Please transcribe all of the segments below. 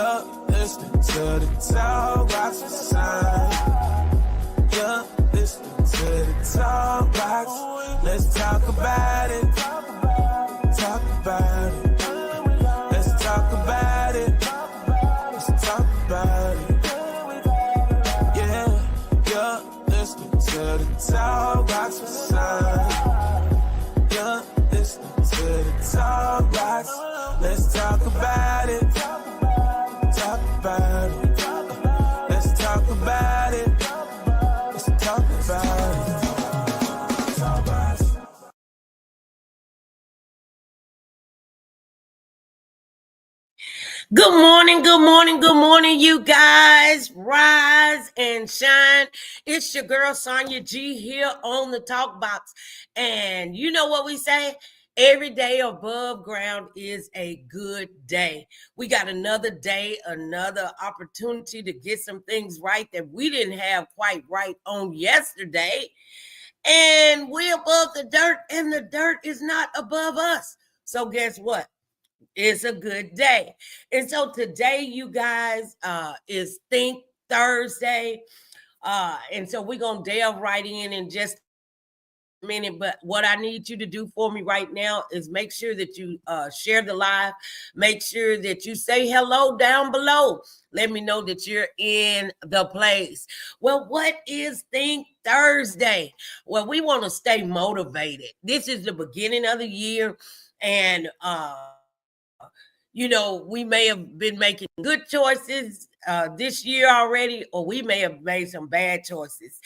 You're listening to the TalkBox sign. You're listening to the TalkBox. Let's talk about it. Talk about it. Let's talk about it. Let's talk about it. Yeah, you're listening to the TalkBox sign. You're listening to the TalkBox. Let's talk about it. Talk about it. Let's talk about it. Let's talk about it. Good morning, good morning, good morning, you guys. Rise and shine. It's your girl, Sonja G, here on the TalkBox. And you know what we say? Every day above ground is a good day. We got another day, another opportunity to get some things right that we didn't have quite right on yesterday. And we're above the dirt, and the dirt is not above us. So guess what? It's a good day. And so today, you guys, is Think Thursday. And so we're going to delve right in just a minute. But what I need you to do for me right now is make sure that you share the live. Make sure that you say hello down below. Let me know that you're in the place. Well, what is Think Thursday? Well, we want to stay motivated. This is the beginning of the year. And, you know, we may have been making good choices this year already, or we may have made some bad choices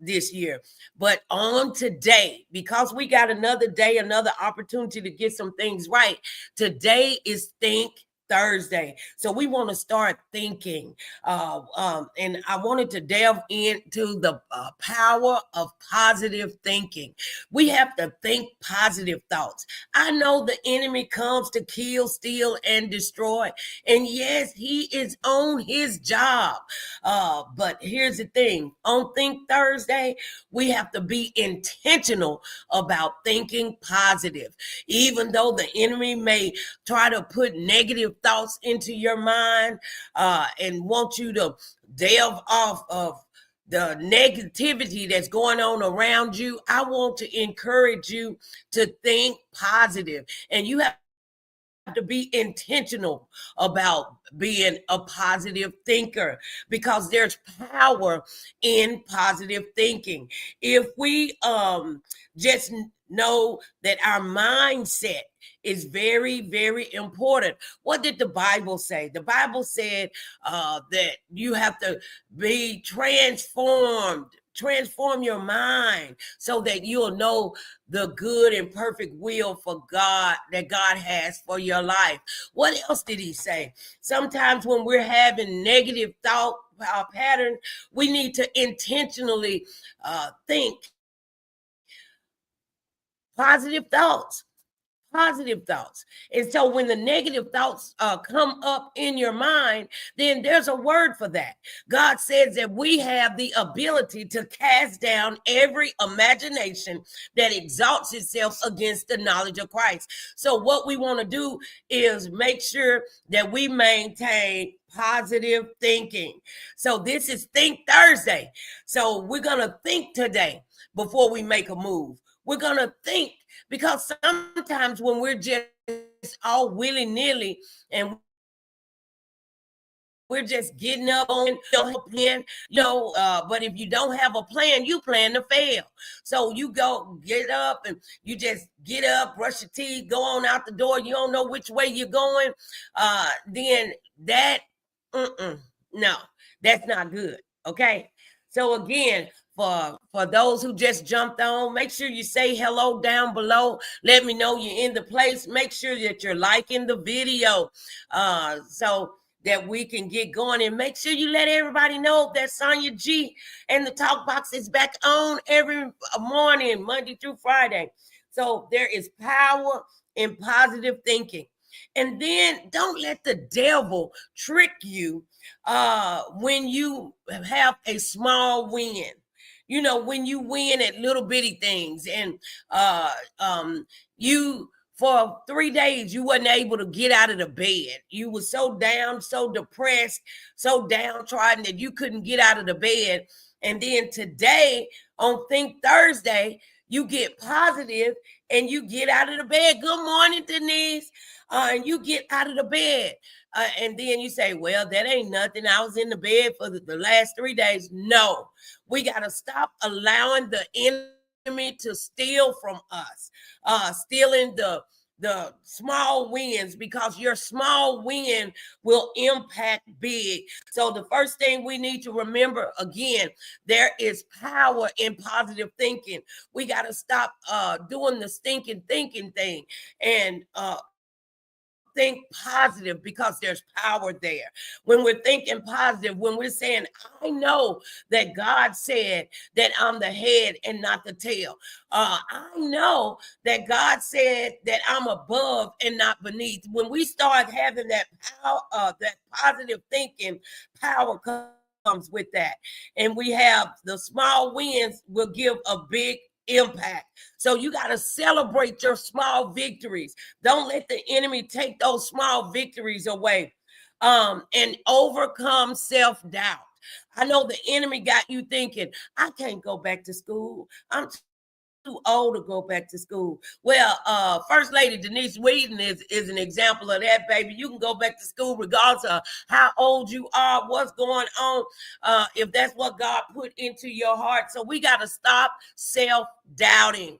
this year. But on today, because we got another day, another opportunity to get some things right, today is Think Thursday. So we want to start thinking. And I wanted to delve into the power of positive thinking. We have to think positive thoughts. I know the enemy comes to kill, steal, and destroy. And yes, he is on his job. But here's the thing. On Think Thursday, we have to be intentional about thinking positive. Even though the enemy may try to put negative thoughts into your mind and want you to delve off of the negativity that's going on around you, I want to encourage you to think positive. And you have to be intentional about being a positive thinker, because there's power in positive thinking. If we just know that our mindset is very, very important. What did the Bible say? The Bible said that you have to be transform your mind so that you'll know the good and perfect will for God that God has for your life. What else did he say? Sometimes when we're having negative thought patterns, we need to intentionally think positive thoughts. And so when the negative thoughts come up in your mind, then there's a word for that. God says that we have the ability to cast down every imagination that exalts itself against the knowledge of Christ. So what we want to do is make sure that we maintain positive thinking. So this is Think Thursday. So we're going to think today before we make a move. We're going to think, because sometimes when we're just all willy-nilly and we're just getting up on a plan, but if you don't have a plan, you plan to fail. So you go get up and you just get up, brush your teeth, go on out the door. You don't know which way you're going. Then that, no, that's not good. Okay. So again, for those who just jumped on, make sure you say hello down below. Let me know you're in the place. Make sure that you're liking the video so that we can get going. And make sure you let everybody know that Sonja G and the TalkBox is back on every morning, Monday through Friday. So there is power in positive thinking. And then don't let the devil trick you when you have a small win. When you win at little bitty things and you for 3 days you wasn't able to get out of the bed. You were so down, so depressed, so downtrodden that you couldn't get out of the bed. And then today on Think Thursday, you get positive and you get out of the bed. Good morning, Denise. And you get out of the bed. And then you say, well, that ain't nothing. I was in the bed for the last 3 days. No, we got to stop allowing the enemy to steal from us, stealing the small wins, because your small win will impact big. So the first thing we need to remember, again, there is power in positive thinking. We got to stop doing the stinking thinking thing and think positive, because there's power there. When we're thinking positive, when we're saying, I know that God said that I'm the head and not the tail. I know that God said that I'm above and not beneath. When we start having that power, that positive thinking, power comes with that. And we have the small wins will give a big impact. So you got to celebrate your small victories. Don't let the enemy take those small victories away. And overcome self-doubt. I know the enemy got you thinking, I can't go back to school. I'm too old to go back to school. Well, First Lady Denise Wheaton is an example of that, baby. You can go back to school regardless of how old you are, what's going on, if that's what God put into your heart. So we got to stop self-doubting.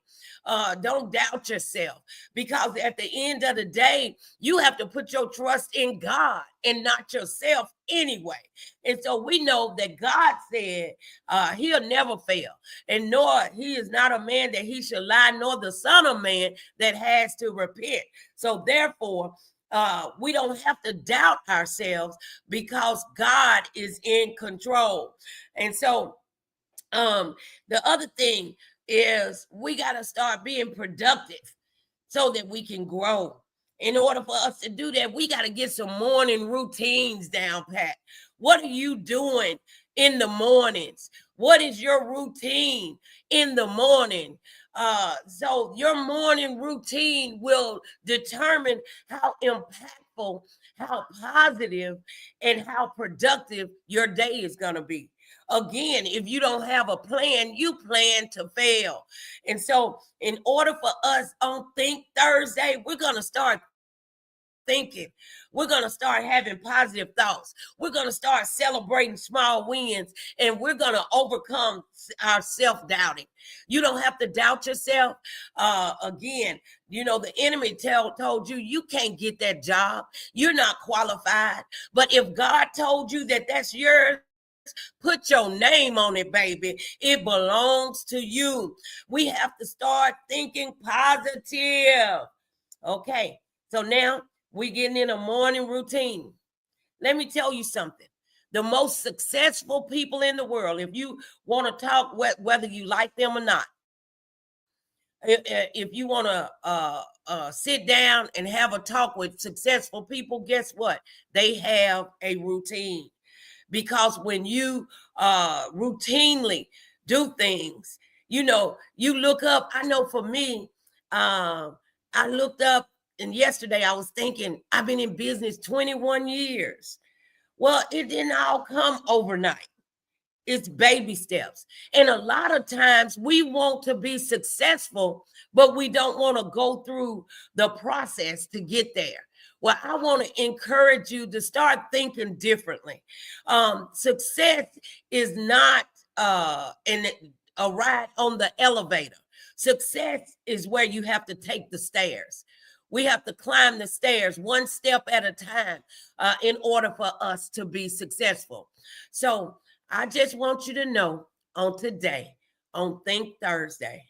Don't doubt yourself, because at the end of the day, you have to put your trust in God and not yourself anyway. And so we know that God said he'll never fail, and nor he is not a man that he should lie, nor the son of man that has to repent. So therefore, we don't have to doubt ourselves, because God is in control. And so the other thing is we got to start being productive so that we can grow. In order for us to do that, we got to get some morning routines down pat. What are you doing in the mornings? What is your routine in the morning? So your morning routine will determine how impactful, how positive, and how productive your day is going to be. Again, if you don't have a plan, you plan to fail. And so in order for us on Think Thursday, we're going to start thinking. We're going to start having positive thoughts. We're going to start celebrating small wins, and we're going to overcome our self-doubting. You don't have to doubt yourself. Again, the enemy told you you can't get that job. You're not qualified. But if God told you that that's yours, put your name on it, baby. It belongs to you. We have to start thinking positive. Okay, so now we're getting in a morning routine. Let me tell you something. The most successful people in the world, if you want to talk whether you like them or not, if you want to sit down and have a talk with successful people, guess what? They have a routine. Because when you routinely do things, you look up. I know for me, I looked up, and yesterday I was thinking, I've been in business 21 years. Well, it didn't all come overnight. It's baby steps. And a lot of times we want to be successful, but we don't want to go through the process to get there. Well, I want to encourage you to start thinking differently. Success is not a ride on the elevator. Success is where you have to take the stairs. We have to climb the stairs one step at a time in order for us to be successful. So I just want you to know on today, on Think Thursday,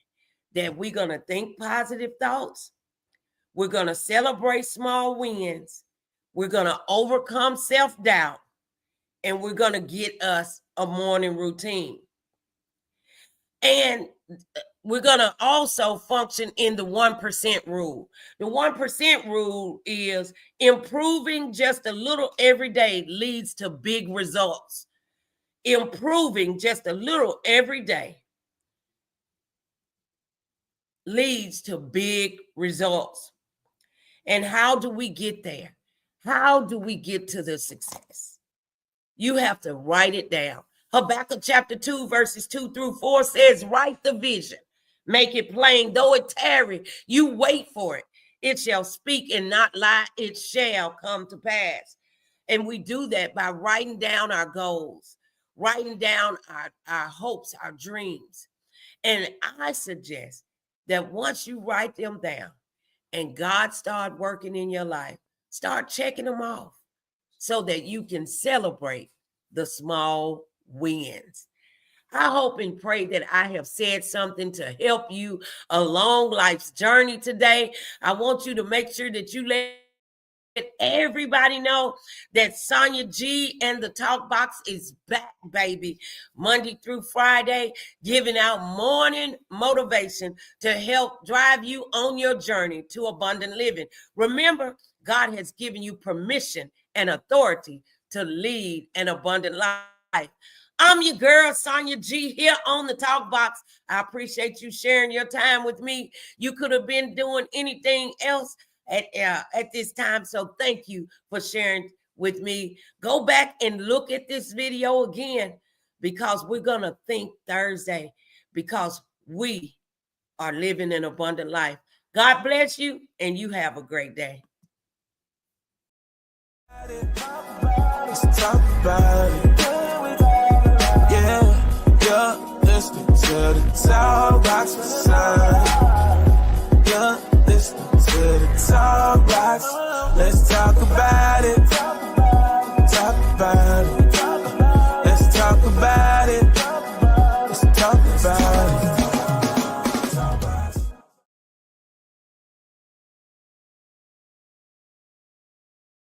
that we're going to think positive thoughts. We're going to celebrate small wins. We're going to overcome self-doubt. And we're going to get us a morning routine. And we're going to also function in the 1% rule. The 1% rule is improving just a little every day leads to big results. Improving just a little every day leads to big results. And how do we get there? How do we get to the success? You have to write it down. Habakkuk chapter 2, verses 2 through 4 says, write the vision. Make it plain. Though it tarry, you wait for it. It shall speak and not lie. It shall come to pass. And we do that by writing down our goals, writing down our hopes, our dreams. And I suggest that once you write them down and God start working in your life, start checking them off so that you can celebrate the small wins. I hope and pray that I have said something to help you along life's journey today. I want you to make sure that you let everybody know that Sonja G and the TalkBox is back, baby. Monday through Friday, giving out morning motivation to help drive you on your journey to abundant living. Remember, God has given you permission and authority to lead an abundant life. I'm your girl, Sonja G, here on the TalkBox. I appreciate you sharing your time with me. You could have been doing anything else at this time, so thank you for sharing with me. Go back and look at this video again because we're going to think Thursday because we are living an abundant life. God bless you, and you have a great day. Let's talk about it. Yeah, listening to the TalkBox side. Yeah, listening to the TalkBox. Let's talk about it. Talk about it.